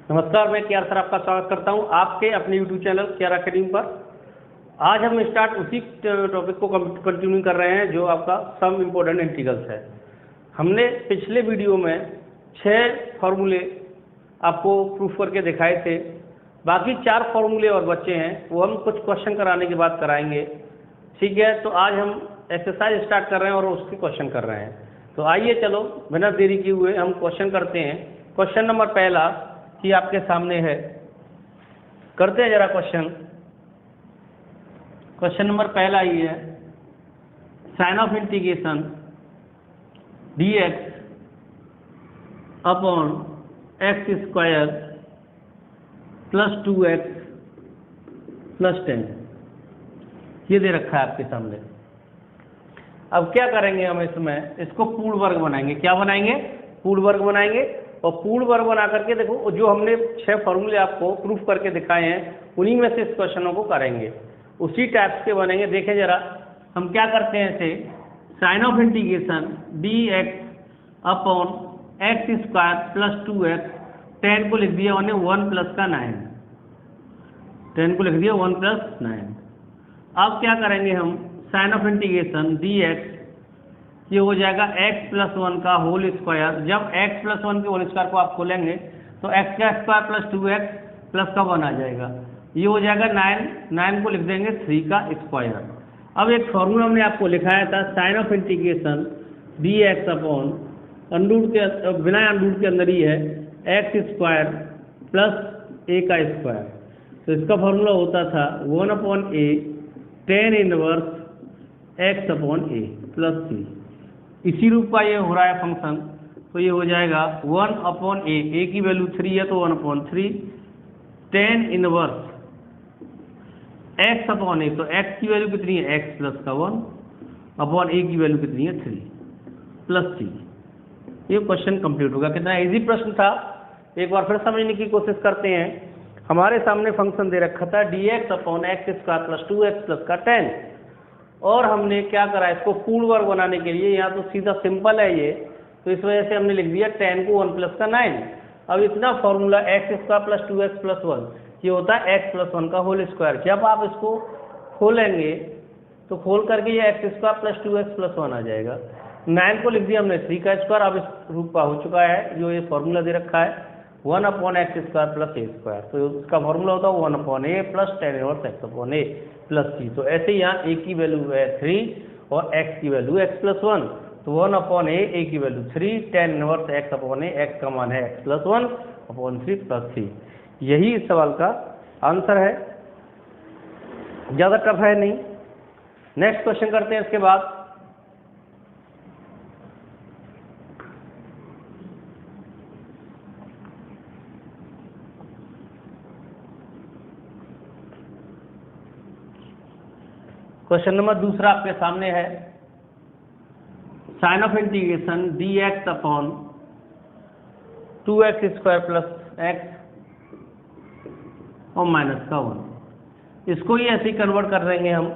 नमस्कार, मैं K R sir आपका स्वागत करता हूं आपके अपने यूट्यूब चैनल केआर अकेडमी पर। आज हम स्टार्ट उसी टॉपिक को कंटिन्यू कर रहे हैं जो आपका सम इम्पोर्टेंट इंटीग्रल्स है। हमने पिछले वीडियो में 6 फार्मूले आपको प्रूफ करके दिखाए थे। बाकी 4 फार्मूले और बच्चे हैं, वो हम कुछ क्वेश्चन कराने के बाद कराएंगे। ठीक है, तो आज हम एक्सरसाइज स्टार्ट कर रहे हैं और उसके क्वेश्चन कर रहे हैं। तो आइए चलो बिना देरी किए हुए हम क्वेश्चन करते हैं। क्वेश्चन नंबर पहला कि आपके सामने है, करते हैं जरा क्वेश्चन। क्वेश्चन नंबर पहला ही है, sign of integration dx upon x square plus 2x plus 10, ये दे रखा है आपके सामने। अब क्या करेंगे हम इसमें, इसको पूर्ण वर्ग बनाएंगे। क्या बनाएंगे? पूर्ण वर्ग बनाएंगे। और पूर्ण वर्ग बना करके देखो, जो हमने 6 फॉर्मूले आपको प्रूफ करके दिखाए हैं उन्हीं में से इस क्वेश्चनों को करेंगे, उसी टाइप के बनेंगे। देखें जरा हम क्या करते हैं इसे, sign of integration dx upon x square plus 2x, 10 को लिख दिया हमने 1 प्लस का 9, 10 को लिख दिया 1 प्लस 9। अब क्या करेंगे हम, साइन ऑफ इंटीग्रेशन dx, ये हो जाएगा x प्लस 1 का होल स्क्वायर। जब x प्लस 1 के होल स्क्वायर को आप खोलेंगे तो x का स्क्वायर प्लस 2x प्लस का 1 आ जाएगा, ये हो जाएगा 9, 9 को लिख देंगे 3 का स्क्वायर। अब एक फॉर्मूला हमने आपको लिखाया था, sign of integration dx upon under root के, बिना अंडूट के अंदर ही है, एक्स स्क्वायर प्लस a का स्क्वायर। तो इसका फॉर्मूला होता था 1/a tan inverse x upon a plus c। इसी रूप का ये हो रहा है फंक्शन, तो ये हो जाएगा 1/a, a की वैल्यू 3 है तो 1/3 tan inverse x upon a, तो x की वैल्यू कितनी है, x प्लस का 1 अपॉन a की वैल्यू कितनी है 3 प्लस c। ये क्वेश्चन कंप्लीट होगा। कितना इजी प्रश्न था, एक बार फिर समझने की कोशिश करते हैं। हमारे सामने फंक्शन दे रखा था dx upon x square plus 2x plus का 10, और हमने क्या करा, इसको पूर्ण वर्ग बनाने के लिए, यहाँ तो सीधा सिंपल है ये, तो इस वजह से हमने लिख दिया 10 को 1 प्लस का 9। अब इतना formula x square plus 2x plus 1, ये होता है x प्लस 1 का होल स्क्वायर। जब आप इसको खोलेंगे तो खोल करके ये x square plus 2x plus 1 आ जाएगा। 9 को लिख दिया हमने 3 का स्क्वायर। अब इस रूप का हो चुका है जो ये फॉर्मूला दे रखा है 1/x square plus a square. तो इसका फॉर्मूला होता है 1/a plus tan inverse x upon a plus c। तो ऐसे ही यहाँ a की वैल्यू है 3 और x की वैल्यू x प्लस 1, तो 1/a, a की value 3, tan inverse x upon a, x का मान है x प्लस 1 अपॉन 3 प्लस 3। यही इस सवाल का आंसर है, ज़्यादा टफ है नहीं। नेक्स्ट क्वेश्चन करते हैं इसके बाद। क्वेश्चन नंबर दूसरा आपके सामने है, sign of integration dx upon 2x square plus x और माइनस का 1। इसको ही ऐसे ही कन्वर्ट कर देंगे हम।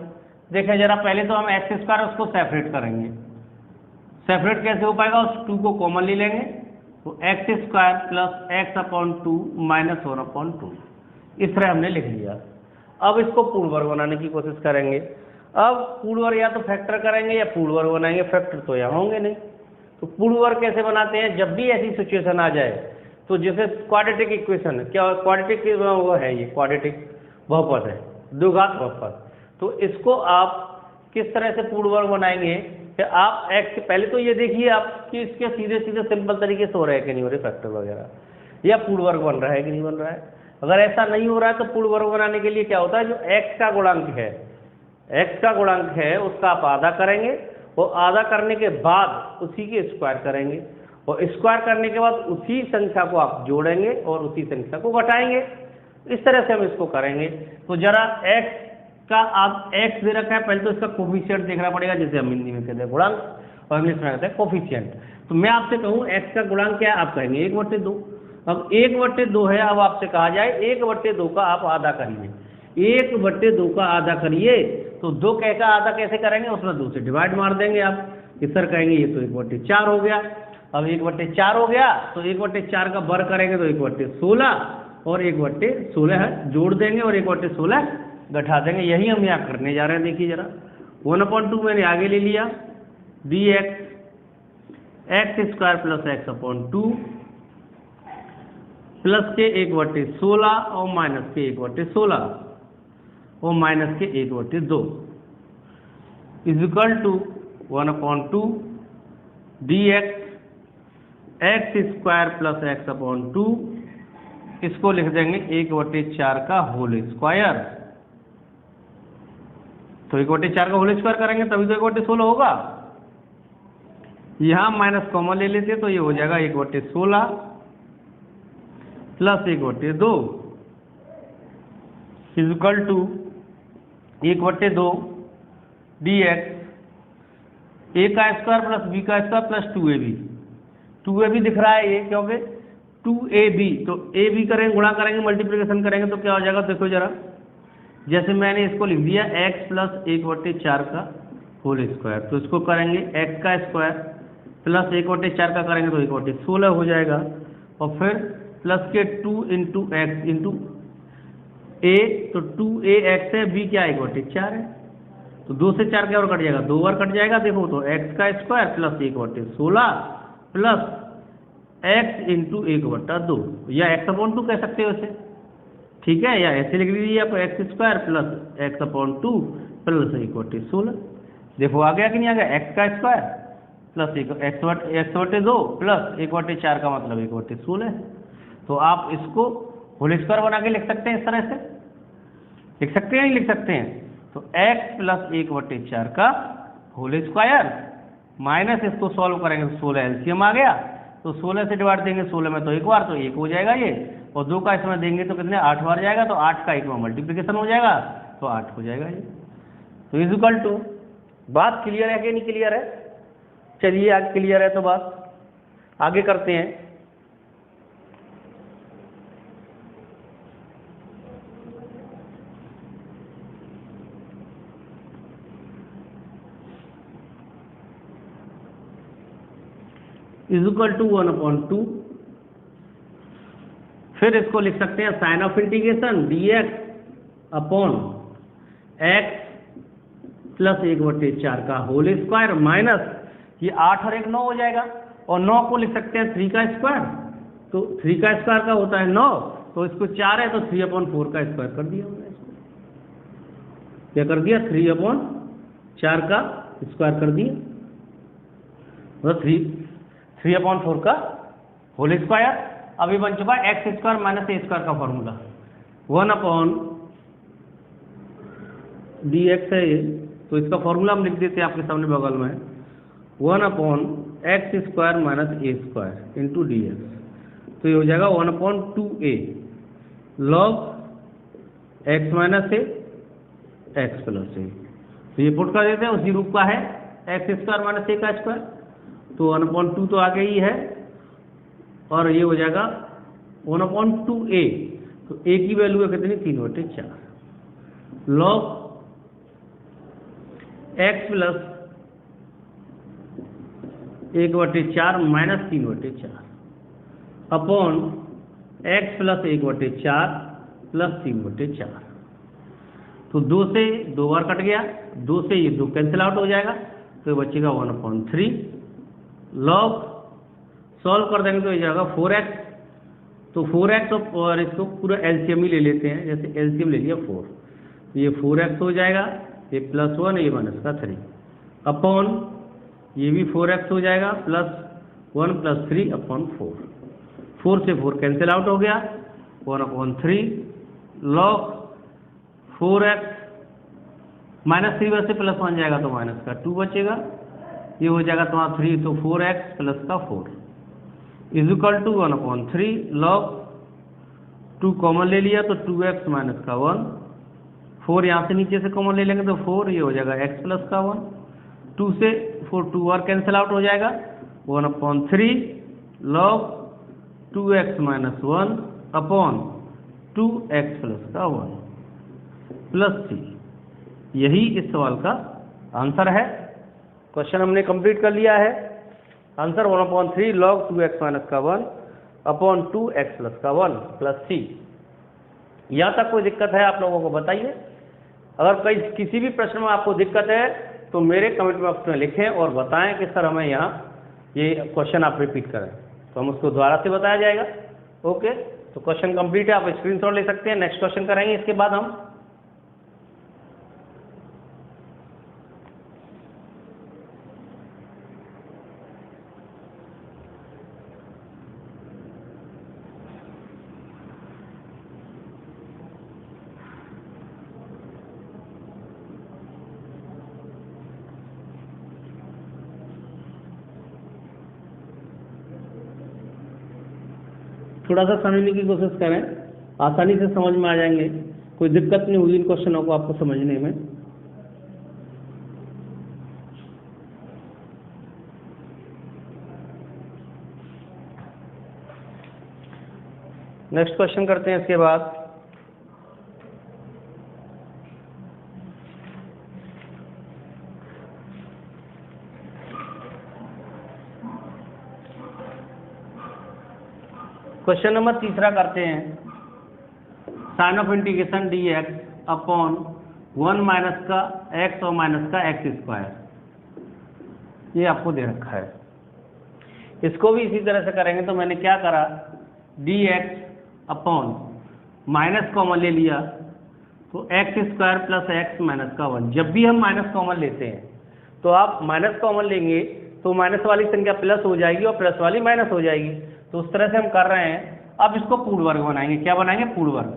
देखें जरा, पहले तो हम एक्स स्क्वायर उसको सेपरेट करेंगे। सेपरेट कैसे हो पाएगा, उस 2 को कॉमन ले लेंगे, तो x square plus x upon 2 minus 1/2, इस तरह हमने लिख लिया। अब इसको पूर्ण वर्ग बनाने की कोशिश करेंगे। अब पूर्ण वर्ग या तो फैक्टर करेंगे या पूर्ण वर्ग बनाएंगे, फैक्टर तो यहाँ होंगे नहीं। तो पूर्ण वर्ग कैसे बनाते हैं, जब भी ऐसी सिचुएशन आ जाए, तो जैसे क्वाड्रेटिक इक्वेशन, क्या क्वाड्रेटिक वो है, ये क्वाड्रेटिक बहुपद है, द्विघात बहुपद। तो इसको आप किस तरह से पूर्ण वर्ग बनाएंगे कि आप x, पहले तो ये देखिए आप कि इसके सीधे सीधे सिंपल तरीके से हो रहा है कि नहीं हो रहे फैक्टर वगैरह, या पूर्ण वर्ग बन रहा है कि नहीं बन रहा है। अगर ऐसा नहीं हो रहा है तो पूर्ण वर्ग बनाने के लिए क्या होता है, जो x का गुणांक है, x का गुणांक है उसका आप आधा करेंगे, और आधा करने के बाद उसी के स्क्वायर करेंगे, और स्क्वायर करने के बाद उसी संख्या को आप जोड़ेंगे और उसी संख्या को घटाएंगे। इस तरह से हम इसको करेंगे। तो जरा x का, आप x दे रखा है, पहले तो इसका कोफिशिएंट देखना पड़ेगा, जैसे हम हिंदी में कहते हैं गुणांक और इंग्लिश में कहते हैं कोफिशिएंट। तो मैं आपसे कहूँ x का गुणांक क्या है, आप कहेंगे 1/2। अब 1/2 है, अब आपसे कहा जाए 1/2 का आप आधा करिए, 1/2 का आधा करिए, तो 2 का आधा कैसे करेंगे, उसमें 2 से डिवाइड मार देंगे आप। इस सर कहेंगे ये तो 1/4 हो गया। अब 1/4 हो गया, तो 1/4 का वर्ग करेंगे तो 1/16 और 1/16 है, जोड़ देंगे और 1/16 घटा देंगे। यही हम यहाँ करने जा रहे हैं। देखिए जरा 1/2 मैंने आगे ले लिया, dx x² plus x/2 plus के 1/16 और माइनस के 1/16 और माइनस के 1/2 is equal to 1/2 dx x² plus x/2, इसको लिख देंगे 1/4 का होल स्क्वायर। तो 1/4 का होल स्क्वायर करेंगे तभी तो 1/16 होगा। यहां माइनस कॉमन ले लेते तो ये हो जाएगा 1/16 plus 1/2 is equal to 1/2 dx a² plus b² plus 2ab। 2ab दिख रहा है ये, क्योंकि 2ab, तो ab करेंगे, गुणा करेंगे, मल्टीप्लिकेशन करेंगे तो क्या हो जाएगा, देखो जरा। जैसे मैंने इसको लिख दिया x प्लस 1/4 का होल स्क्वायर, तो इसको करेंगे x² प्लस 1/4 का करेंगे तो 1/16 हो जाएगा, और फिर प्लस के 2 इंटू एक्स इंटू a, तो 2ax है, b क्या 1/4 है, तो 2 से 4 क्या और कट जाएगा, 2 बार कट जाएगा। देखो तो x² plus 1/16 plus x into 1/2, या x/2 कह सकते हो इसे, ठीक है, या ऐसे लिख लीजिए आप x² प्लस x/2 प्लस 1/16। देखो आ गया कि नहीं आ गया, x² प्लस x/2 प्लस 1/4 का मतलब 1/16। तो आप इसको होल स्क्वायर बना के लिख सकते हैं, इस तरह से लिख सकते हैं, नहीं लिख सकते हैं। तो x प्लस 1/4 का होल स्क्वायर माइनस इसको सॉल्व करेंगे तो 16 एलसीएम आ गया, तो 16 से डिवाइड देंगे 16 में तो एक बार, तो 1 हो जाएगा ये, और 2 का इसमें देंगे तो कितने 8 बार जाएगा, तो 8 का 1 में मल्टीप्लिकेशन हो जाएगा तो 8 हो जाएगा ये। तो इज इक्वल टू, बात क्लियर है कि नहीं क्लियर है? चलिए आगे क्लियर है तो बात आगे करते हैं। इज इक्वल टू 1/2, फिर इसको लिख सकते हैं sign of integration dx upon x plus 1/4 का होल स्क्वायर माइनस ये 8 और 1 9 हो जाएगा, और 9 को लिख सकते हैं 3 का स्क्वायर, तो 3 का स्क्वायर का होता है 9, तो इसको 4 है तो 3/4 का स्क्वायर कर दिया हमने इसको, क्या कर दिया 3/4 का स्क्वायर कर दिया, मतलब 3/4 का होल स्क्वायर। अभी बन चुका है x² माइनस a² का फॉर्मूला, 1/dx है ये, तो इसका फॉर्मूला हम लिख देते हैं आपके सामने बगल में, 1/x² minus a² into dx, तो ये हो जाएगा 1/2a log x minus a x plus a, तो ये पुट कर देते हैं, उसी रूप का है x² माइनस a का स्क्वायर, तो 1/2 तो आगे ही है, और ये हो जाएगा 1/2a, तो a की वैल्यू है कितनी 3/4 log x plus 1/4 minus 3/4 upon x plus 1/4 plus 3/4, तो 2 से 2 बार कट गया, 2 से ये 2 कैंसिल आउट हो जाएगा, तो बचेगा 1/3 लॉग, सॉल्व कर देंगे तो ये जाएगा 4x, तो 4x और इसको पूरा एलसीएम ही ले लेते हैं, जैसे एलसीएम ले लिया 4, तो ये 4x हो जाएगा, ये +1 ये माइनस का 3 अपॉन ये भी 4x हो जाएगा, +1 + 3 अपॉन 4, 4 से 4 कैंसिल आउट हो गया, 1/3 लॉग 4x -3 वैसे +1 जाएगा तो माइनस का 2 बचेगा, ये हो जाएगा तुम्हारा 3, तो 4x प्लस का 4 is equal to 1/3 log 2 common ले लिया तो 2x माइनस का 1, 4 यहाँ से नीचे से कॉमन ले लेंगे तो 4, ये हो जाएगा x प्लस का 1, 2 से 4 2 बार कैंसिल आउट हो जाएगा, 1/3 log 2x minus 1 upon 2x plus का 1 प्लस 3। यही इस सवाल का आंसर है। क्वेश्चन हमने कंप्लीट कर लिया है। आंसर 1/3 log 2x माइनस का 1 अपॉन 2x प्लस का 1 प्लस सी। यहाँ तक कोई दिक्कत है आप लोगों को बताइए। अगर किसी भी प्रश्न में आपको दिक्कत है तो मेरे कमेंट बॉक्स में लिखें और बताएं कि सर हमें यहाँ ये क्वेश्चन आप रिपीट करें, तो हम उसको दोबारा से बताया जाएगा। ओके, तो क्वेश्चन कंप्लीट है, आप स्क्रीनशॉट ले सकते हैं। नेक्स्ट क्वेश्चन करेंगे इसके बाद हम। थोड़ा सा समझने की कोशिश करें, आसानी से समझ में आ जाएंगे, कोई दिक्कत नहीं होगी इन क्वेश्चनों को आपको समझने में। नेक्स्ट क्वेश्चन करते हैं इसके बाद। क्वेश्चन नंबर तीसरा करते हैं, sign of integration d x upon 1 minus का एक्स और माइनस का एक्स स्क्वायर, ये आपको दे रखा है। इसको भी इसी तरह से करेंगे। तो मैंने क्या करा, D x upon minus common ले लिया, तो x square plus x minus का 1। जब भी हम माइनस कॉमन लेते हैं तो आप माइनस कॉमन लेंगे तो माइनस वाली संख्या प्लस हो जाएगी और प्लस वाली माइनस हो जाएगी। तो उस तरह से हम कर रहे हैं। अब इसको पूर्ण वर्ग बनाएंगे। क्या बनाएंगे? पूर्ण वर्ग।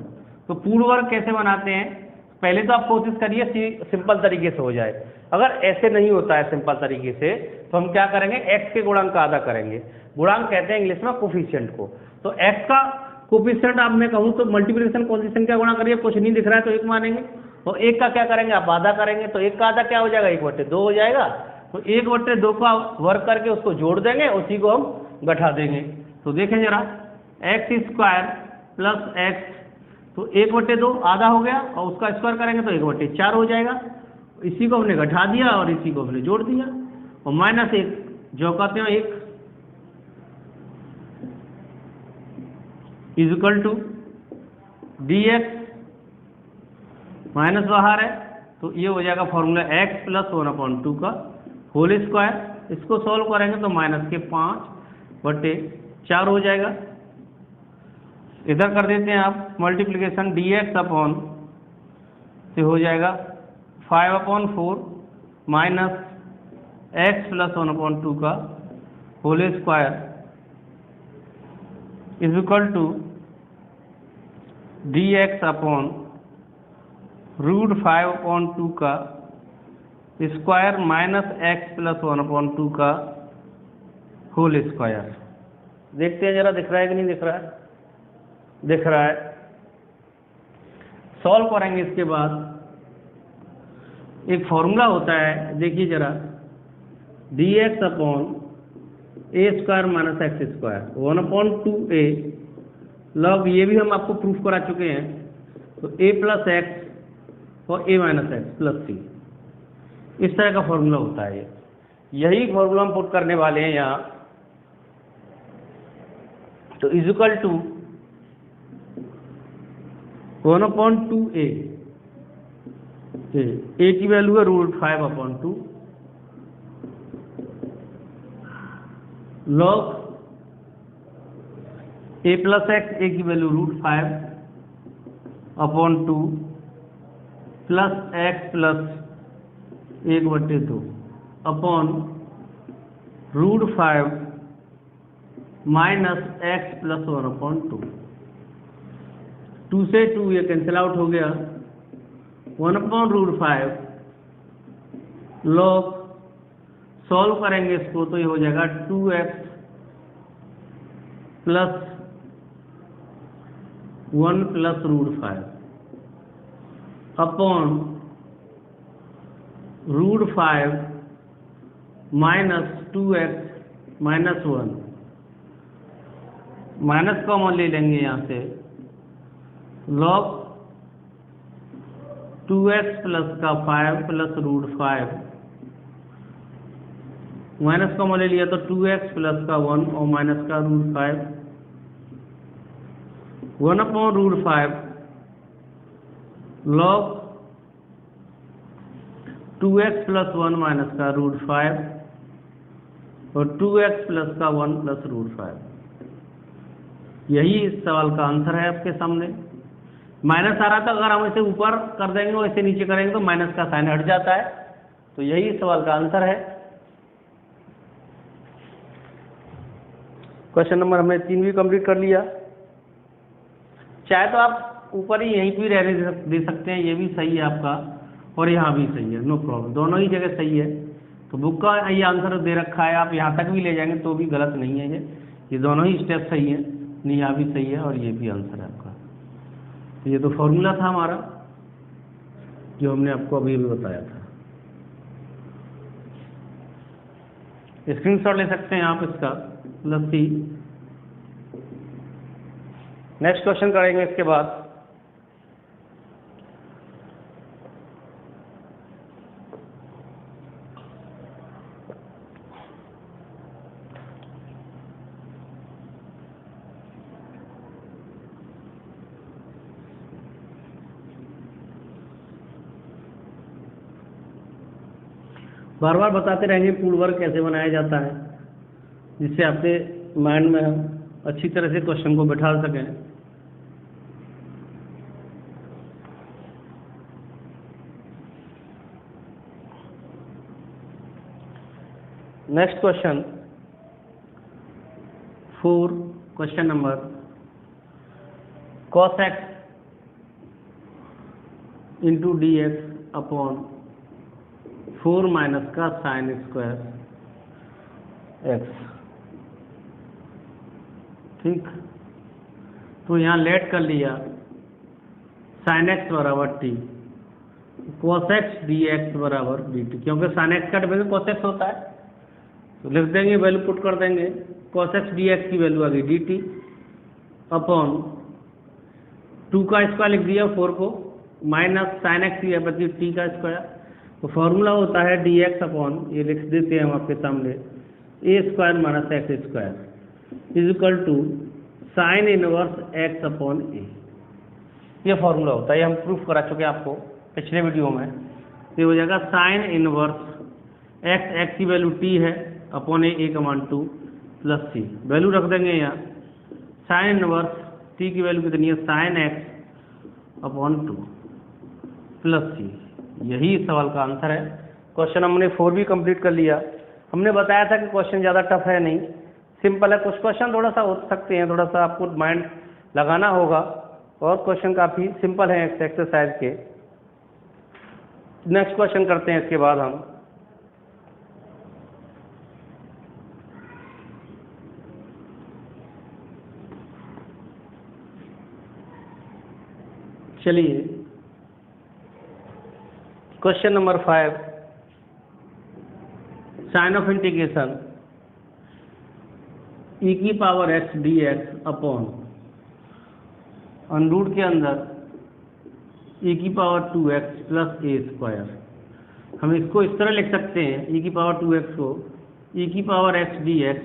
तो पूर्ण वर्ग कैसे बनाते हैं, पहले तो आप कोशिश करिए सिंपल तरीके से हो जाए। अगर ऐसे नहीं होता है सिंपल तरीके से तो हम क्या करेंगे, एक्स के गुणांक का आधा करेंगे। गुणांक कहते हैं इंग्लिश में कोफिशिएंट को। तो एक्स का कोफिशिएंट आप मैं कहूँ तो मल्टीप्लिकेशन कौन सी संख्या गुणा करिए, कुछ नहीं दिख रहा है तो एक मानेंगे। तो एक का क्या करेंगे, आप आधा करेंगे। तो एक का आधा क्या हो जाएगा, 1/2 हो जाएगा। तो 1/2 का वर्ग करके उसको जोड़ देंगे, उसी को हम घटा देंगे। तो देखें जरा, एक्स स्क्वायर प्लस एक्स, तो 1/2 आधा हो गया और उसका स्क्वायर करेंगे तो 1/4 हो जाएगा। इसी को हमने घटा दिया और इसी को हमने जोड़ दिया। और माइनस 1 जो कहते हैं 1 is equal to d x, minus बाहर है तो ये हो जाएगा फॉर्मूला एक्स प्लस 1/2 का होल स्क्वायर। इसको सॉल्व करेंगे तो माइनस के 5/4 हो जाएगा। इधर कर देते हैं आप मल्टीप्लिकेशन, डी एक्स अपॉन से हो जाएगा 5/4 माइनस एक्स प्लस 1/2 का whole square is equal to d x upon √5/2 का स्क्वायर माइनस एक्स प्लस 1/2 का होल स्क्वायर। देखते हैं जरा, दिख रहा है कि नहीं दिख रहा है? दिख रहा है। सॉल्व करेंगे इसके बाद। एक फॉर्मूला होता है, देखिए जरा, d x upon a square minus x square 1/2a log, ये भी हम आपको प्रूफ करा चुके हैं। तो a प्लस एक्स और a minus x plus c, इस तरह का फॉर्मूला होता है। यही फॉर्मूला हम पुट करने वाले हैं यहाँ। तो is equal to 1/2a, a की वैल्यू है √5/2 log a plus x, a की value √5/2 plus x plus 1/2 upon √5 minus x plus 1/2। 2 से 2 ये कैंसिल आउट हो गया। 1/√5 लॉग, सॉल्व करेंगे इसको तो ये हो जाएगा 2x plus 1 plus √5 upon √5 minus 2x minus 1, minus common ले लेंगे यहाँ से, लॉग 2x प्लस का 5 प्लस √5 माइनस कॉमन ले लिया तो 2x प्लस का 1 और माइनस का √5, 1/√5 log 2x प्लस 1 माइनस का √5 और 2x प्लस का 1 प्लस √5। यही इस सवाल का आंसर है आपके सामने। माइनस आ रहा था, अगर हम इसे ऊपर कर देंगे और इसे नीचे करेंगे तो माइनस का साइन हट जाता है। तो यही इस सवाल का आंसर है। क्वेश्चन नंबर हमने 3 भी कंप्लीट कर लिया। चाहे तो आप ऊपर ही यहीं भी रहने दे सकते हैं, ये भी सही है आपका, और यहाँ भी सही है, नो प्रॉब्लम, दोनों ही जगह सही है। तो बुक का ये आंसर दे रखा है, आप यहाँ तक भी ले जाएंगे तो भी गलत नहीं है। ये दोनों ही स्टेप सही है, नहीं यहाँ भी सही है और ये भी आंसर है आपका। तो ये तो फॉर्मूला था हमारा जो हमने आपको अभी भी बताया था। स्क्रीनशॉट ले सकते हैं आप इसका +C। नेक्स्ट क्वेश्चन करेंगे इसके बाद। बार बार बताते रहेंगे पूर्ण वर्ग कैसे बनाया जाता है, जिससे आपके माइंड में हम अच्छी तरह से क्वेश्चन को बैठा सकें। Next question 4, question number cos x into d x upon 4 minus का साइन स्क्वायर x। ठीक, तो यहाँ लेट कर लिया साइन x बराबर t, cos x dx बराबर dt, क्योंकि साइन x का डिफरेंस cos x होता है। तो लिख देंगे, वैल्यू पुट कर देंगे, cos x dx की वैल्यू आ गई dt अपॉन 2 का स्क्वायर लिख दिया 4 को, माइनस साइन x की बची t का स्क्वायर। तो फॉर्मूला होता है dx अपॉन, ये लिख देते हैं हम आपके सामने, a square minus x square is equal to sine inverse x upon a। ये फॉर्मूला होता है, ये हम प्रूफ करा चुके हैं आपको पिछले वीडियो में। ये हो जाएगा साइन इनवर्स x की वैल्यू t है अपॉन a का मान 2 प्लस c, वैल्यू रख देंगे यहाँ। साइन इनवर्स t की वैल्यू कितनी है, sine x upon 2 plus c। यही इस सवाल का आंसर है। क्वेश्चन हमने 4 भी कंप्लीट कर लिया। हमने बताया था कि क्वेश्चन ज़्यादा टफ है नहीं, सिंपल है। कुछ क्वेश्चन थोड़ा सा हो सकते हैं, थोड़ा सा आपको माइंड लगाना होगा, और क्वेश्चन काफ़ी सिंपल है एक्सरसाइज के। नेक्स्ट क्वेश्चन करते हैं इसके बाद हम। चलिए question number 5, sign of integration e की power x dx upon under root के अंदर e की power 2x plus a square. हम इसको इस तरह लिख सकते हैं, e की पावर 2x को e की power x dx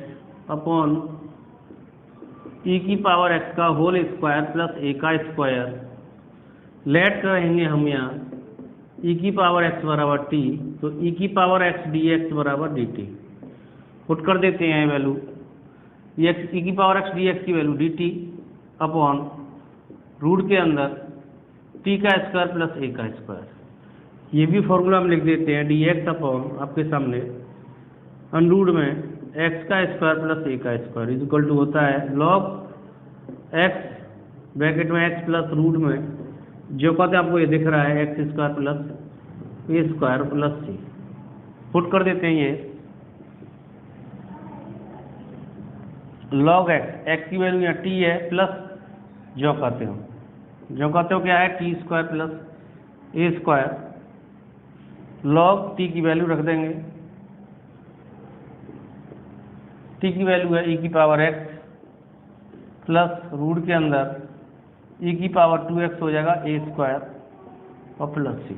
upon e की पावर x का होल स्क्वायर प्लस a का स्क्वायर। लेट करेंगे हम यहाँ e की पावर x बराबर t, तो e की पावर x dx बराबर dt पुट कर देते हैं वैल्यू, ये e की पावर x dx की वैल्यू dt अपॉन रूट के अंदर t का स्क्वायर प्लस a का स्क्वायर। ये भी फॉर्मूला हम लिख देते हैं, dx अपॉन आपके सामने अंडरूट में x का स्क्वायर प्लस a का स्क्वायर इज इक्वल टू होता है log x ब्रैकेट में x प्लस रूट में जो कहते हैं आपको ये दिख रहा है x square plus a square plus c। Put कर देते हैं ये log x की वैल्यू यहाँ t है प्लस जो कहते हो क्या है t square plus a square, log t की वैल्यू रख देंगे, t की वैल्यू है e की पावर x प्लस रूट के अंदर e की पावर 2x हो जाएगा a स्क्वायर और प्लस c।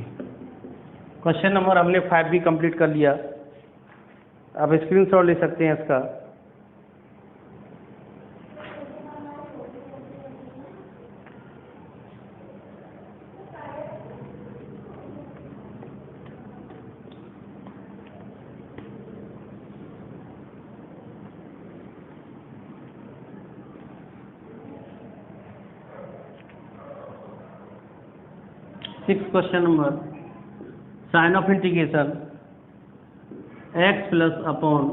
क्वेश्चन नंबर हमने 5 भी कंप्लीट कर लिया। आप स्क्रीनशॉट ले सकते हैं इसका। Six question number, sign of integration x plus upon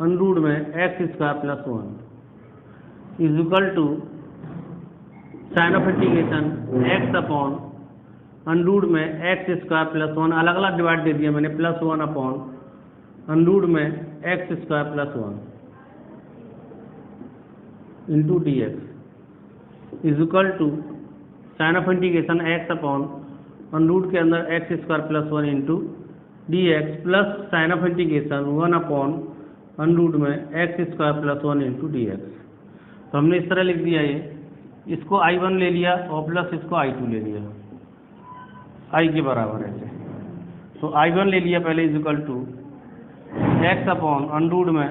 under में x square plus 1 is equal to sign of integration x upon under में एक्स स्क्वायर प्लस 1, अलग अलग डिवाइड दे दिया मैंने, प्लस 1 अपॉन अंडर में x square plus 1 into d x is equal to sign of integration x upon under के अंदर x square plus 1 into d x plus sign of integration 1 upon under में x square plus 1 into d x. तो हमने इस तरह लिख दिया, ये इसको I1 ले लिया और प्लस इसको I2 ले लिया, I के बराबर ऐसे। तो I1 ले लिया पहले is equal to x upon under में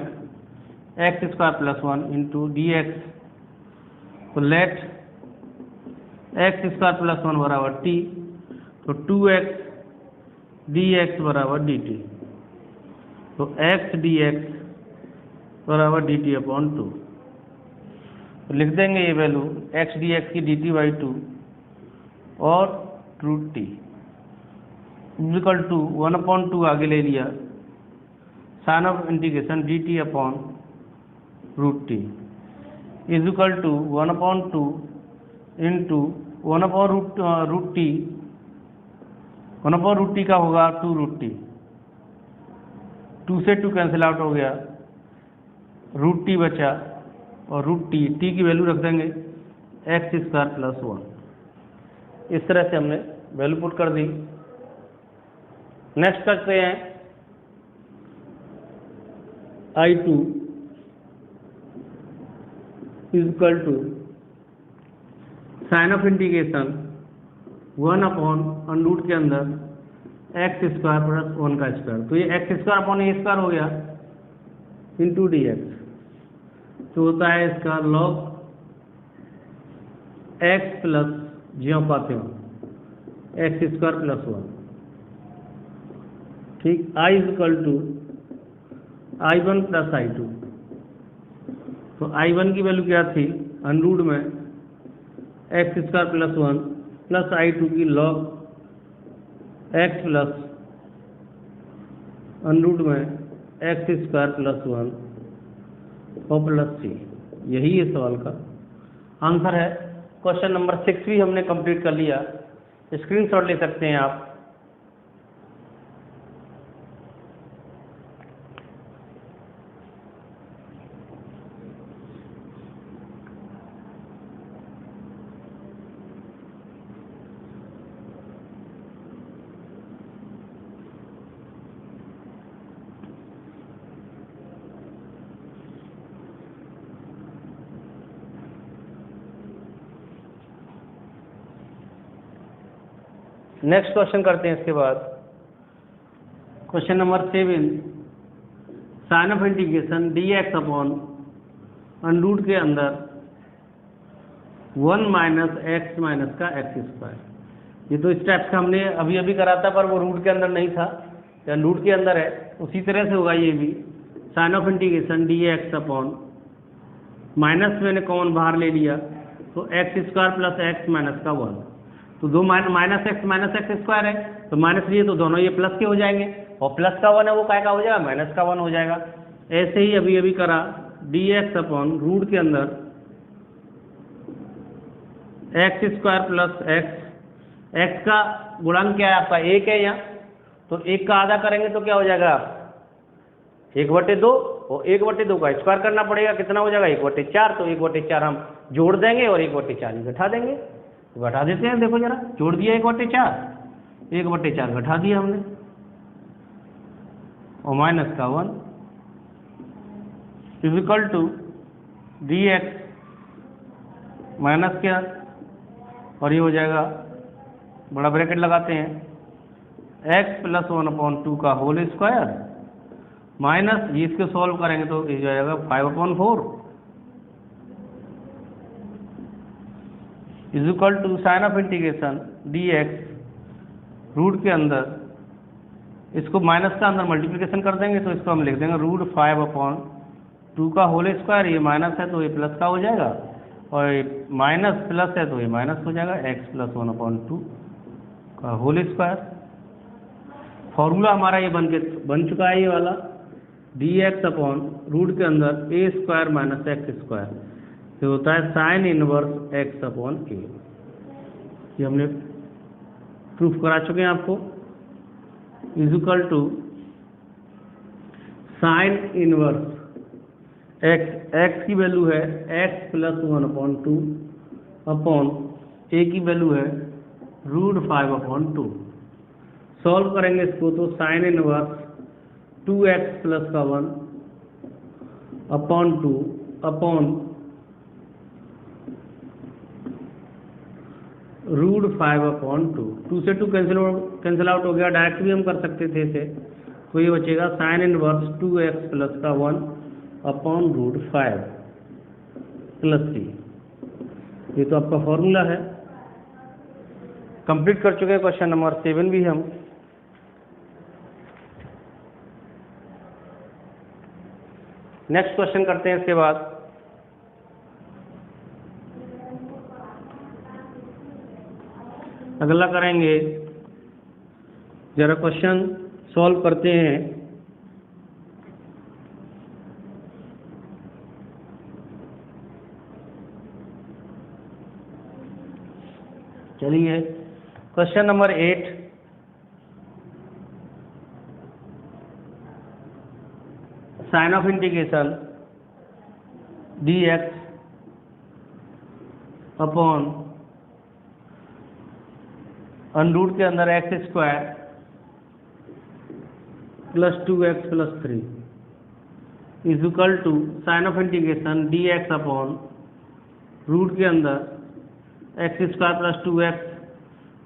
x square plus 1 into d x. तो लेट एक्स स्क्वायर प्लस 1 बराबर टी, तो 2x डी एक्स बराबर डी टी। तो x डी एक्स बराबर डी टी अपॉन 2। तो लिख देंगे ये वैल्यू x डी एक्स की डी टी बाई 2 और रूट टी इक्वल टू 1/2 आगे ले लिया, sign of integration d t upon root t is equal to 1/2 into 1/रूट टी, 1/रूट टी का होगा 2 रूट टी, 2 से 2 कैंसिल आउट हो गया, रूट टी बचा और रूट टी, टी की वैल्यू रख देंगे एक्स स्क्वायर प्लस 1। इस तरह से हमने वैल्यू पुट कर दी। नेक्स्ट करते हैं I2 is equal to sign of integration 1 upon under के अंदर एक्स स्क्वायर प्लस 1 का स्क्वायर। तो ये x square upon a square हो गया इंटू डी एक्स। तो होता है इसका लॉग एक्स प्लस ज्यों पाते हो एक्स स्क्वायर प्लस 1, ठीक। I is equal to I1 plus I2। तो I1 की वैल्यू क्या थी, अंडर में x square plus 1 plus I2 की लॉग एक्स प्लस अंडर में एक्स स्क्वायर प्लस 1 और प्लस सी। यही है सवाल का आंसर है। क्वेश्चन नंबर 6 भी हमने कंप्लीट कर लिया, स्क्रीनशॉट ले सकते हैं आप। नेक्स्ट क्वेश्चन करते हैं इसके बाद। Question number 7, sign of integration d x upon under के अंदर 1 माइनस एक्स माइनस का एक्स स्क्वायर। ये तो स्टेप्स हमने अभी अभी करा था, पर वो रूट के अंदर नहीं था, या रूट के अंदर है, उसी तरह से होगा ये भी। Sign of integration d x upon minus मैंने कॉमन बाहर ले लिया, तो x square plus x minus का 1। तो दो माइनस एक्स स्क्वायर है, तो माइनस लिए तो दोनों ये प्लस के हो जाएंगे, और प्लस का 1 है वो काय का हो जाएगा, माइनस का 1 हो जाएगा। ऐसे ही अभी अभी करा डी एक्स अपॉन रूट के अंदर x square plus x, x का गुणांक क्या है आपका 1 है यहाँ, तो 1 का आधा करेंगे तो क्या हो जाएगा 1/2, और 1/2 का स्क्वायर करना पड़ेगा, कितना हो जाएगा 1/4। तो 1/4 हम जोड़ देंगे और 1/4 ही घटा देंगे। तो घटा देते हैं, देखो जरा, जोड़ दिया 1/4, 1/4 घटा दिया हमने, और माइनस का 1 is equal to d x minus क्या, और ये हो जाएगा, बड़ा ब्रैकेट लगाते हैं, x प्लस 1/2 का होल स्क्वायर माइनस ये इसको सॉल्व करेंगे तो ये जाएगा 5/4 is equal to sign of integration dx root के अंदर, इसको माइनस का अंदर मल्टीप्लिकेशन कर देंगे तो इसको हम लिख देंगे √5/2 का होल स्क्वायर, ये माइनस है तो ये प्लस का हो जाएगा, और माइनस प्लस है तो ये माइनस हो जाएगा, x + 1/2 का होल स्क्वायर। फॉर्मूला हमारा ये बन चुका है, ये वाला dx अपॉन रूट के अंदर a² - x², तो होता है साइन इनवर्स x/a। ये हमने प्रूफ करा चुके हैं आपको, is equal to sine inverse x की वैल्यू है x + 1/2 अपॉन a की वैल्यू है √5/2। सॉल्व करेंगे इसको तो sine inverse 2x + 1 upon 2 upon √5/2। 2 से 2 कैंसिल आउट हो गया, डायरेक्ट भी हम कर सकते थे इसे, तो ये बचेगा sine inverse 2x + 1 upon √5 + c। ये तो आपका फॉर्मूला है। कंप्लीट कर चुके हैं क्वेश्चन नंबर 7 भी हम। नेक्स्ट क्वेश्चन करते हैं इसके बाद। अगला करेंगे, जरा क्वेश्चन सॉल्व करते हैं। चलिए question number 8, sign of integration dx upon √ के अंदर x² + 2x + 3 is equal to sign of integration dx upon √ के अंदर x² + 2x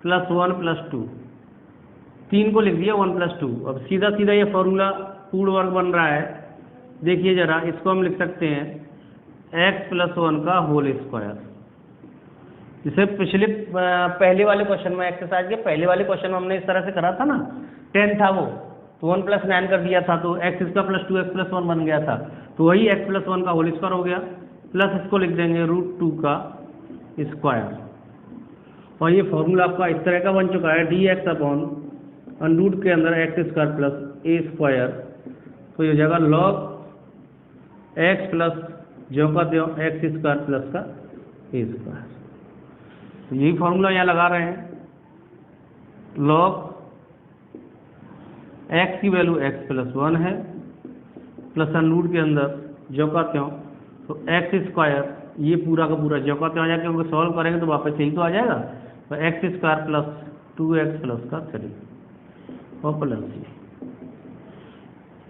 + 1 + 2। 3 को लिख दिया 1 + 2। अब सीधा सीधा ये फॉर्मूला पूर्ण वर्ग बन रहा है। देखिए जरा, इसको हम लिख सकते हैं x + 1 का होल स्क्वायर। जैसे पहले वाले क्वेश्चन में, एक्सरसाइज के पहले वाले क्वेश्चन में हमने इस तरह से करा था ना, 10 था वो, तो 1 + 9 कर दिया था, तो x² + 2x + 1 बन गया था, तो वही x + 1 का होल स्क्वायर हो गया, प्लस इसको लिख देंगे √2 का स्क्वायर। और ये फॉर्मूला आपका इस तरह का बन चुका है dx अपॉन √ के अंदर x² + a², तो ये जगह log x प्लस जो का त्यों x² प्लस का a²। तो यही फॉर्मूला यहाँ लगा रहे हैं, log x की वैल्यू x + 1 है, प्लस √ के अंदर जो का त्यों, तो x², ये पूरा का पूरा जो का त्यों आ जाएगा, क्योंकि सॉल्व करेंगे तो वापस यही तो आ जाएगा, तो x² + 2x + 3 और प्लस c।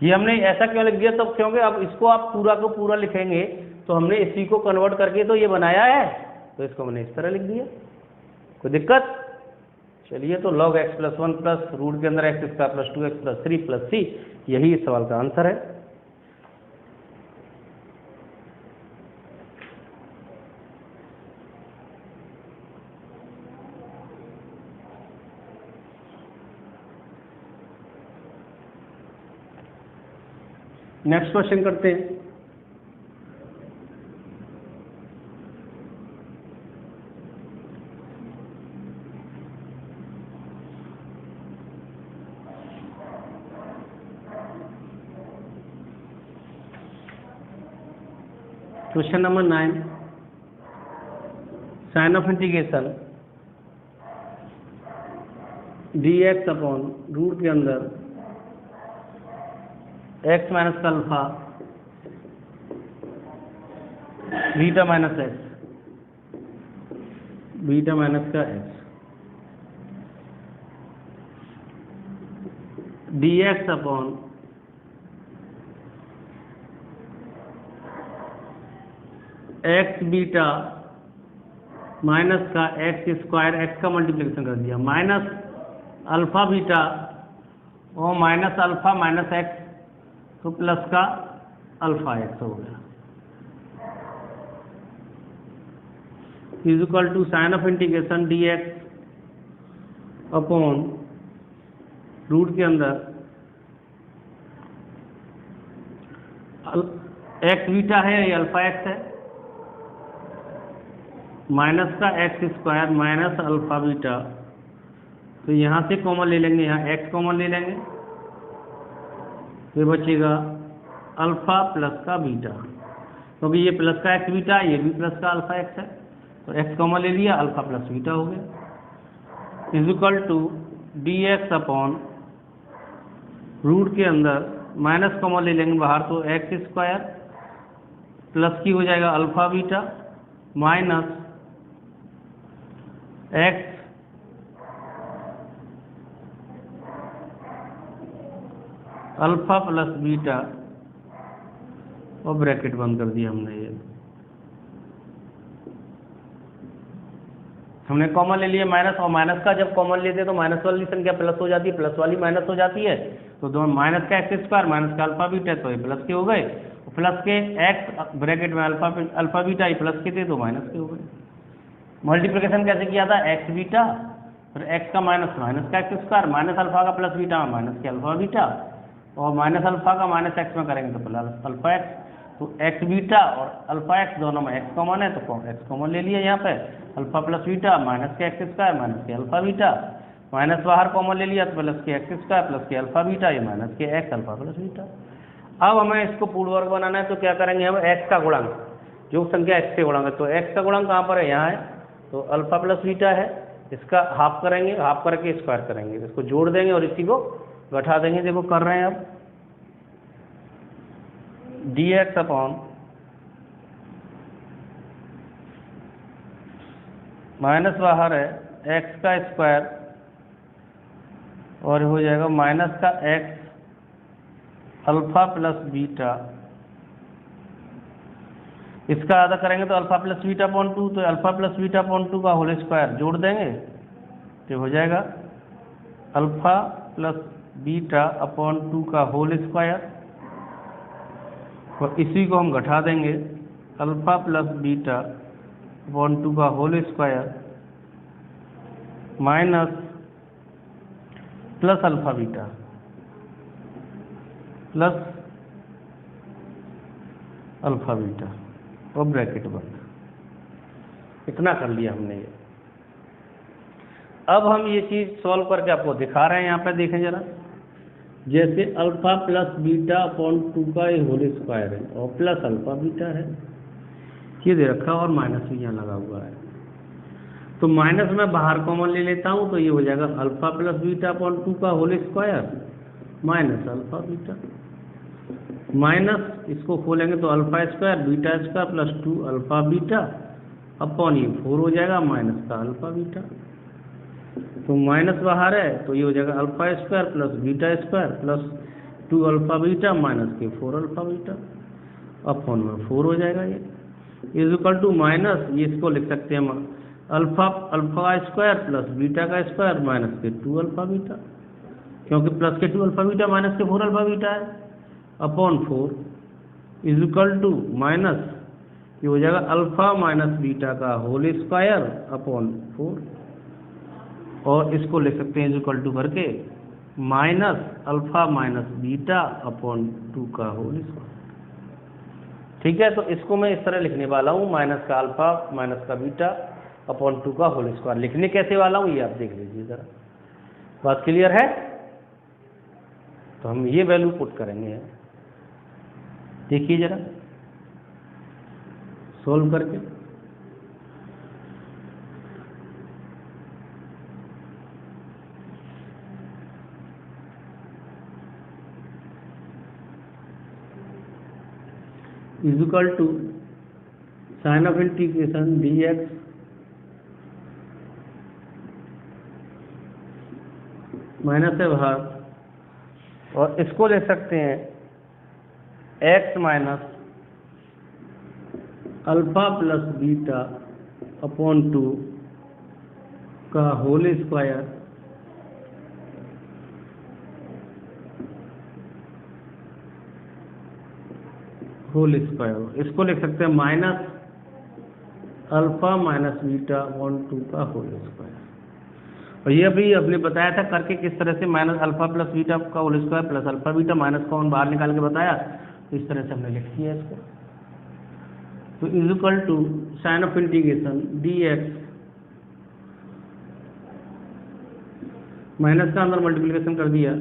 ये हमने ऐसा क्यों लिख दिया, तो क्योंकि अब इसको आप पूरा को पूरा लिखेंगे तो हमने इसी को कन्वर्ट करके तो ये बनाया है, तो इसको मैंने इस तरह लिख दिया। कोई दिक्कत? चलिए, तो log x + 1 प्लस √ के अंदर x² + 2x + 3 + c, यही इस सवाल का आंसर है। नेक्स्ट क्वेश्चन करते हैं। Question number 9, sign of integration dx upon √ के अंदर x - alpha beta minus x, beta minus का x, dx upon x beta minus का x², x का मल्टीप्लिकेशन कर दिया, माइनस अल्फा बीटा और माइनस अल्फा माइनस x तो प्लस का अल्फा एक्स हो गया is equal to sign of integration d x upon root के अंदर एक्स बीटा है या अल्फा एक्स है माइनस का x square minus alpha beta, तो यहाँ से कॉमन ले लेंगे, यहाँ एक्स कॉमन ले लेंगे, ये बचेगा अल्फा प्लस का बीटा, क्योंकि ये प्लस का एक्स बीटा है, ये भी प्लस का अल्फा एक्स है, तो एक्स कॉमन ले लिया, अल्फा प्लस बीटा हो गया is equal to d x upon root के अंदर माइनस कॉमन ले लेंगे बाहर, तो एक्स स्क्वायर प्लस की हो जाएगा alpha beta minus x alpha plus beta और ब्रैकेट बंद कर दिया हमने कॉमन ले लिया माइनस, और माइनस का जब कॉमन लेते हैं तो माइनस वाली संख्या प्लस हो जाती है, प्लस वाली माइनस हो जाती है, तो दोनों माइनस का एक्स स्क्वायर माइनस का अल्फा बीटा, तो ये प्लस के हो गए, प्लस के एक्स ब्रैकेट में अल्फा बीटा ये प्लस के थे तो माइनस के हो गए। मल्टीप्लिकेशन कैसे किया था, एक्स बीटा फिर एक्स का माइनस का एक्स स्क्वायर माइनस अल्फा का प्लस बीटा माइनस के अल्फा बीटा, और माइनस अल्फा का माइनस एक्स में करेंगे तो प्लस अल्फा एक्स, तो एक्स बीटा और अल्फा एक्स दोनों में एक्स कॉमन है तो एक्स कॉमन ले लिया यहाँ पे, अल्फा प्लस बीटा माइनस के एक्स स्क्वायर माइनस के अल्फा बीटा, माइनस बाहर कॉमन ले लिया तो प्लस के एक्स स्क्वायर प्लस के अल्फा बीटा, ये माइनस के एक्स अल्फा प्लस बीटा। अब हमें इसको पूर्ण वर्ग बनाना है, तो क्या करेंगे हम, एक्स का गुणांक, जो संख्या एक्स से गुणांक है, तो एक्स का गुणांक कहाँ पर है, यहाँ है, तो अल्फा प्लस बीटा है, इसका हाफ करेंगे, हाफ करके स्क्वायर करेंगे, इसको जोड़ देंगे और इसी को घटा देंगे, देखो कर रहे हैं अब डी एक्स अपॉन माइनस बाहर है एक्स का स्क्वायर और हो जाएगा माइनस का एक्स अल्फा प्लस बीटा, इसका आधा करेंगे तो अल्फा प्लस बीटा अपॉन 2, तो अल्फा प्लस बीटा अपॉन 2 का होल स्क्वायर जोड़ देंगे तो हो जाएगा अल्फा प्लस बीटा अपॉन 2 का होल स्क्वायर, और इसी को हम घटा देंगे अल्फा प्लस बीटा अपॉन 2 का whole square minus plus alpha beta plus alpha beta और ब्रैकेट बंद, इतना कर लिया हमने ये। अब हम ये चीज़ सॉल्व करके आपको दिखा रहे हैं, यहाँ पे देखें जरा, जैसे अल्फा प्लस बीटा अपॉन 2 का ये होल स्क्वायर है और प्लस अल्फा बीटा है, ये दे रखा और माइनस भी यहाँ लगा हुआ है, तो माइनस में बाहर कॉमन ले लेता हूँ, तो ये हो जाएगा अल्फा प्लस बीटा अपॉन 2 का whole square minus alpha beta, minus इसको खोलेंगे तो alpha square beta square plus 2 alpha beta upon ये 4 हो जाएगा माइनस का अल्फा बीटा, तो माइनस बाहर है तो ये हो जाएगा alpha square plus beta square plus 2 alpha beta minus के 4 अल्फा बीटा अपॉन में 4 हो जाएगा, ये इज इक्वल टू माइनस, ये इसको लिख सकते हैं हम अल्फा का स्क्वायर प्लस बीटा का स्क्वायर माइनस के 2 अल्फा बीटा, क्योंकि प्लस के 2 अल्फा बीटा माइनस के 4 अल्फा बीटा है, upon 4 is equal to minus, ये हो जाएगा अल्फा माइनस बीटा का होल स्क्वायर अपॉन 4, और इसको लिख सकते हैं इज इक्वल टू करके minus alpha minus beta upon 2 का होल स्क्वायर। ठीक है, तो इसको मैं इस तरह लिखने वाला हूँ, माइनस का अल्फा माइनस का बीटा अपॉन 2 का होल स्क्वायर। लिखने कैसे वाला हूँ ये आप देख लीजिए जरा, बात क्लियर है? तो हम ये वैल्यू पुट करेंगे, देखिए जरा सोल्व करके। Is equal to sign of integration d x minus है बाहर, और इसको ले सकते हैं x minus alpha plus beta upon 2 का होल स्क्वायर होल स्क्वायर, इसको लिख सकते हैं minus alpha minus beta upon 2 का होल स्क्वायर। और ये अभी आपने बताया था करके किस तरह से, माइनस अल्फा प्लस बीटा का whole square plus alpha beta minus common बाहर निकाल के बताया, तो इस तरह से हमने लिख दिया इसको। तो is equal to sign of integration d x, minus का अंदर मल्टीप्लिकेशन कर दिया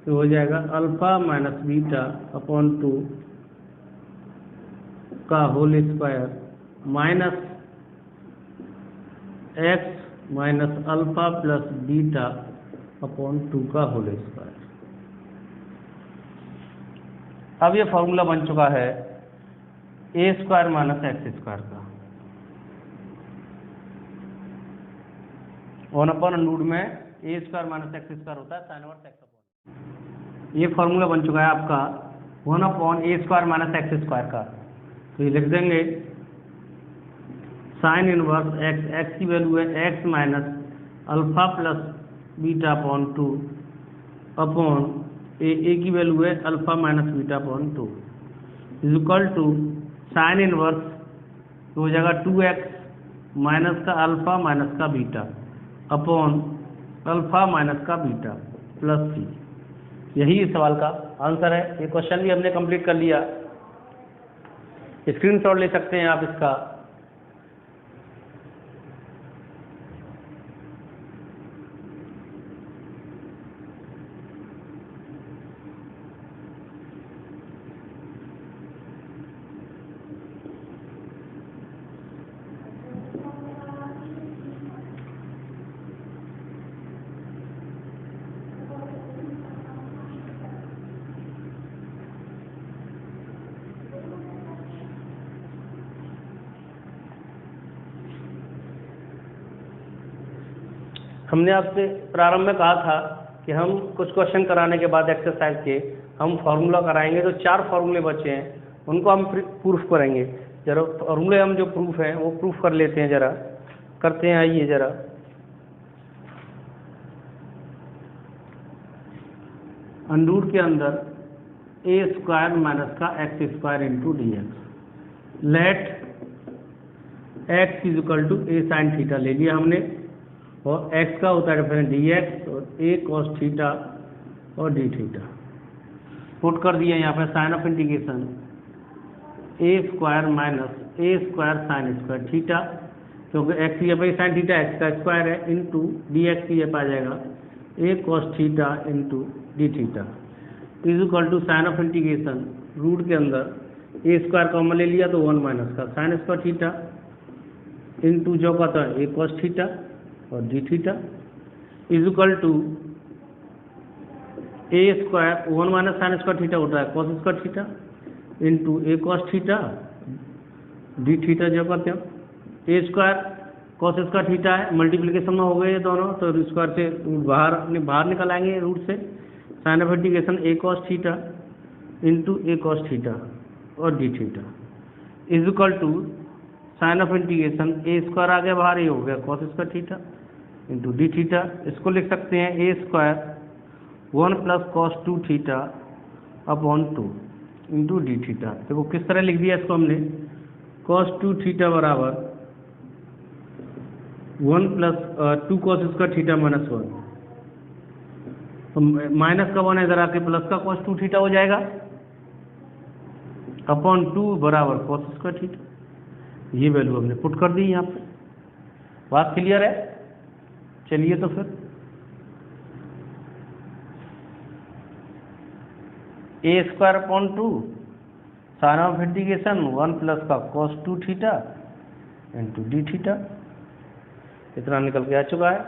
तो हो जाएगा अल्फा माइनस बीटा अपॉन 2 का whole square minus x minus alpha plus beta upon 2 का होल स्क्वायर। अब ये फॉर्मूला बन चुका है ए स्क्वायर माइनस एक्स स्क्वायर का, 1/√, में a square minus x square होता है साइन इनवर्स एक्स अपॉन। ये फॉर्मूला बन चुका है आपका 1/a square minus x square का। तो ये लिख देंगे साइन इनवर्स एक्स, एक्स की वैल्यू है x minus alpha plus beta upon 2 upon a की वैल्यू है alpha minus beta upon 2 is equal to sine inverse, तो हो जाएगा 2x माइनस का अल्फा माइनस का बीटा अपॉन अल्फा माइनस का बीटा प्लस c। यही इस सवाल का आंसर है। ये क्वेश्चन भी हमने कंप्लीट कर लिया, स्क्रीनशॉट ले सकते हैं आप इसका। हमने आपसे प्रारंभ में कहा था कि हम कुछ क्वेश्चन कराने के बाद एक्सरसाइज के हम फार्मूला कराएंगे। तो 4 फार्मूले बचे हैं, उनको हम प्रूफ करेंगे। जरा फार्मूले हम जो प्रूफ हैं वो प्रूफ कर लेते हैं, जरा करते हैं। आइए जरा, अंडूर के अंदर ए स्क्वायर माइनस का x square into d x, let x is equal to a sine theta ले लिया हमने, और x का होता है डिफरेंस डी एक्स और a cos थीटा और डी थीटा पुट कर दिया यहाँ पे sign of integration a square minus a square sine square theta, क्योंकि x ये भाई साइन थीटा x का स्क्वायर है, इंटू डी एक्स ये पा जाएगा a cos theta into d theta is equal to sign of integration root के अंदर ए स्क्वायर कॉमन ले लिया तो 1 माइनस का साइन स्क्वायर थीटा इंटू जो का था a cos थीटा और d theta is equal to a square 1 minus sine square theta होता है cos square theta into a cos theta d theta जो करते हैं a square cos square theta है, मल्टीप्लिकेशन में हो गए ये दोनों, तो स्क्वायर से बाहर निकल आएंगे रूट से। Sign of integration a cos theta into a cos theta और d theta is equal to sign of integration a square आ गया बाहर, ये हो गया cos square theta into d theta. इसको लिख सकते हैं a square 1 plus cos 2 theta upon 2 into d theta. देखो किस तरह लिख दिया इसको हमने, कॉस 2 थीटा बराबर 1 plus 2 cos square theta minus 1, तो माइनस का 1 इधर आके प्लस का कॉस 2 थीटा हो जाएगा अपॉन 2 बराबर कॉस स्क्वायर थीटा। ये वैल्यू हमने पुट कर दी यहाँ पे। बात क्लियर है? चलिए तो फिर a square upon 2 sign of integration 1 plus का cos 2 theta into d theta, इतना निकल के आ चुका है।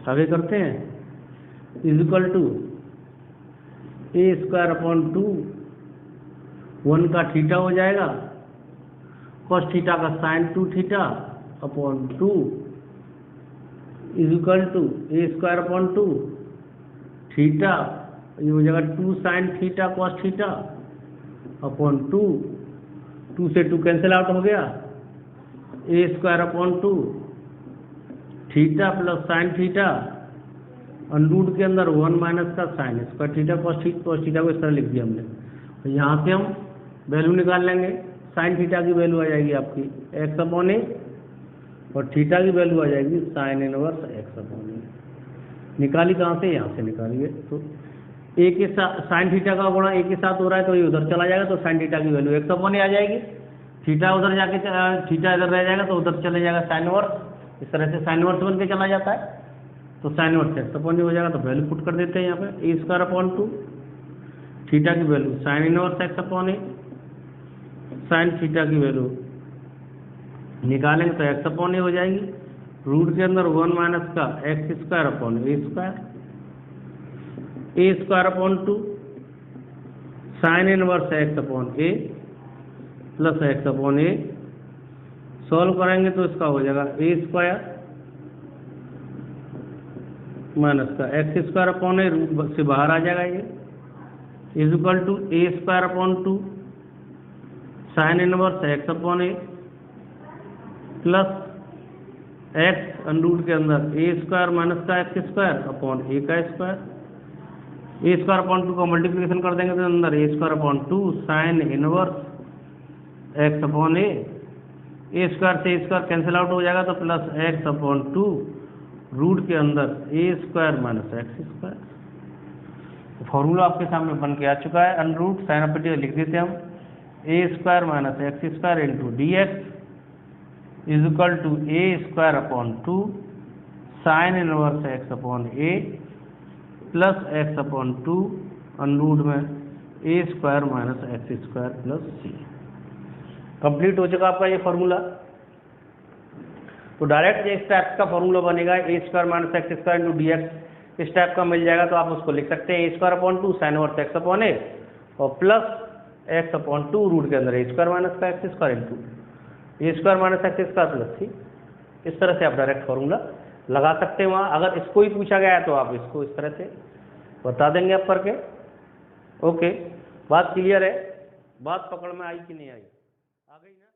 आगे करते हैं, is equal to a square upon 2 1 का थीटा हो जाएगा कॉस थीटा का sine 2 theta upon 2 is equal to a square upon 2 theta, ये हो जाएगा 2 sine theta cos theta upon 2 से 2 कैंसिल आउट हो गया, a square upon 2 theta plus sine theta under root के अंदर 1 माइनस का sine square theta cos theta को इस तरह लिख दिया हमने। तो यहाँ से हम वैल्यू निकाल लेंगे। साइन थीटा की वैल्यू आ जाएगी आपकी x अपॉन ए, और थीटा की वैल्यू आ जाएगी साइन इनवर्स x अपॉन ए। निकाली कहाँ से? यहाँ से निकालिए। तो ए के साथ साइन थीटा का गुणा ए के साथ हो रहा है तो ये उधर चला जाएगा, तो साइन थीटा की वैल्यू x अपॉन ए आ जाएगी। थीटा उधर जाके थीटा इधर रह जाएगा तो उधर चले जाएगा साइन इनवर्स। इस तरह से साइन इनवर्स बन के चला जाता है, तो साइन इनवर्स एक्स अपॉन ए हो जाएगा। तो वैल्यू पुट कर देते हैं यहाँ पे, ए स्क्वायर अपॉन 2 थीटा की value sine inverse x upon a, sine theta की वैल्यू निकालेंगे तो एक्स अपॉन ए हो जाएगी। रूट के अंदर 1 माइनस का x square upon a square upon 2 sine inverse x upon A plus x upon a. Solve करेंगे तो इसका हो जाएगा ए स्क्वायर माइनस का x square upon a, root से बाहर आ जाएगा ये, is equal to a square upon 2 sine inverse x upon A plus x under root के अंदर ए स्क्वायर माइनस का एक्स स्क्वायर अपॉन ए का स्क्वायर। ए स्क्वायर अपॉन 2 का मल्टीप्लिकेशन कर देंगे तो अंदर a square upon 2 sine inverse x upon a square से ए स्क्वायर कैंसिल आउट हो जाएगा तो प्लस एक्स अपॉन 2 रूट के अंदर a square minus x square. Formula आपके सामने बन के आ चुका है। अंडरूट साइन अपॉन लिख देते हैं हम, a square minus x square into d x is equal to a square upon 2 sine inverse x upon A plus x upon 2 under root में a square minus x square plus c. Complete हो चुका आपका ये formula. तो direct इस type का formula बनेगा, a square minus x square into d x इस टाइप का मिल जाएगा। तो आप उसको लिख सकते हैं a square upon 2 sine inverse x upon a और प्लस एक्स अपॉन 2 रूट के अंदर ए स्क्वायर माइनस का x square into a square minus x square plus c. इस तरह से आप डायरेक्ट फॉर्मूला लगा सकते हैं वहाँ। अगर इसको ही पूछा गया है तो आप इसको इस तरह से बता देंगे आप करके। ओके, बात क्लियर है? बात पकड़ में आई कि नहीं आई? आ गई ना?